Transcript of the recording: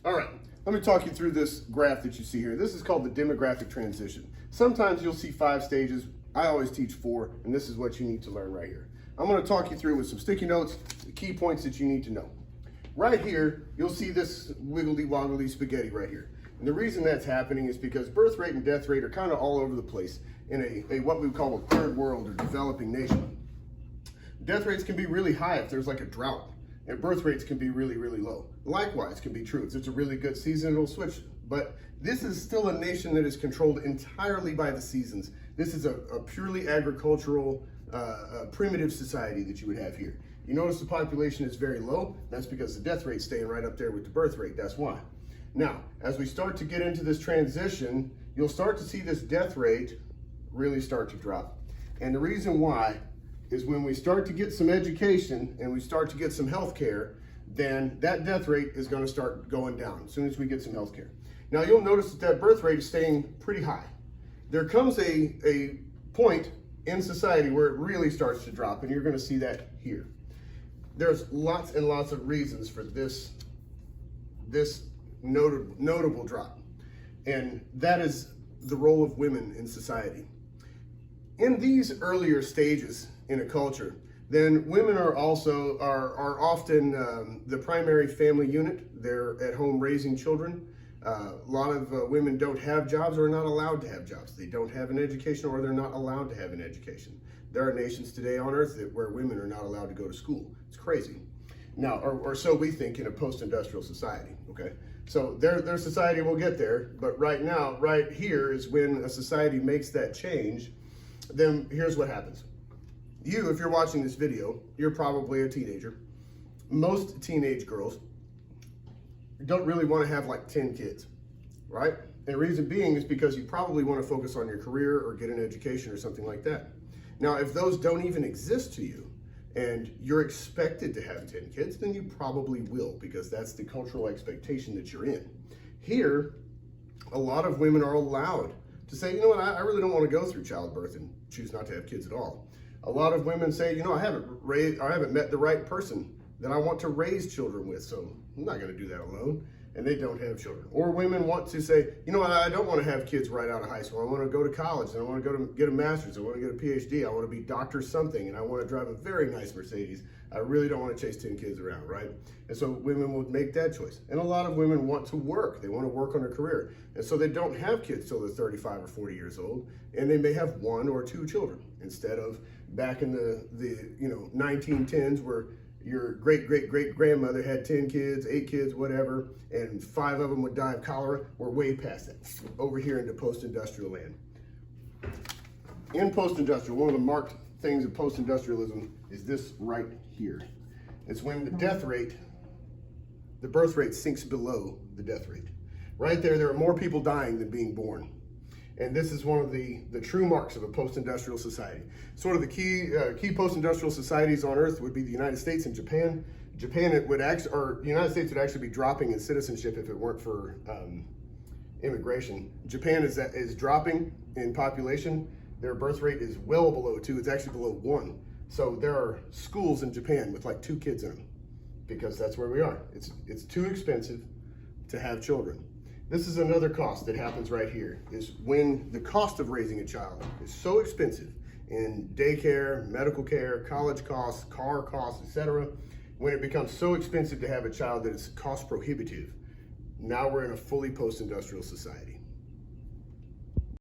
All right, let me talk you through this graph that you see here. This is called the demographic transition. Sometimes you'll see 5 stages. I always teach 4, and this is what you need to learn right here. I'm going to talk you through with some sticky notes, the key points that you need to know. Right here, you'll see this wiggly-woggly spaghetti right here. And the reason that's happening is because birth rate and death rate are kind of all over the place in a what we call a third world or developing nation. Death rates can be really high if there's like a drought, and birth rates can be really, really low. Likewise can be true. If it's a really good season, it'll switch. But this is still a nation that is controlled entirely by the seasons. This is a purely agricultural, primitive society that you would have here. You notice the population is very low. That's because the death rate's staying right up there with the birth rate. That's why. Now, as we start to get into this transition, you'll start to see this death rate really start to drop. And the reason why is when we start to get some education and we start to get some health care, then that death rate is going to start going down as soon as we get some health care. Now, you'll notice that birth rate is staying pretty high. There comes a point in society where it really starts to drop, and you're going to see that here. There's lots and lots of reasons for this notable drop, and that is the role of women in society. In these earlier stages in a culture, then women are often the primary family unit. They're at home raising children. A lot of women don't have jobs or are not allowed to have jobs. They don't have an education or they're not allowed to have an education. There are nations today on earth where women are not allowed to go to school. It's crazy. Now, or so we think in a post-industrial society, okay? So their society will get there, but right now, right here is when a society makes that change. Then here's what happens. You, if you're watching this video, you're probably a teenager. Most teenage girls don't really want to have like 10 kids, right? And the reason being is because you probably want to focus on your career or get an education or something like that. Now, if those don't even exist to you and you're expected to have 10 kids, then you probably will, because that's the cultural expectation that you're in. Here, a lot of women are allowed to say, you know what, I really don't want to go through childbirth and choose not to have kids at all. A lot of women say, you know, I haven't met the right person that I want to raise children with, so I'm not going to do that alone, and they don't have children. Or women want to say, you know what, I don't want to have kids right out of high school. I want to go to college, and I want to get a master's, I want to get a PhD, I want to be Dr. something, and I want to drive a very nice Mercedes. I really don't want to chase 10 kids around, right? And so women will make that choice. And a lot of women want to work. They want to work on a career. And so they don't have kids till they're 35 or 40 years old, and they may have 1 or 2 children instead of back in the 1910s where your great-great-great-grandmother had 10 kids, 8 kids, whatever, and 5 of them would die of cholera. We're way past that, over here into post-industrial land. In post-industrial, one of the marked things of post-industrialism is this right here. It's when the death rate, the birth rate sinks below the death rate. Right there are more people dying than being born. And this is one of the true marks of a post-industrial society. Sort of the key post-industrial societies on Earth would be the United States and Japan. The United States would actually be dropping in citizenship if it weren't for immigration. Japan is dropping in population. Their birth rate is well below 2. It's actually below 1. So there are schools in Japan with like 2 kids in them, because that's where we are. It's too expensive to have children. This is another cost that happens right here, is when the cost of raising a child is so expensive in daycare, medical care, college costs, car costs, etc. When it becomes so expensive to have a child that it's cost prohibitive, now we're in a fully post-industrial society.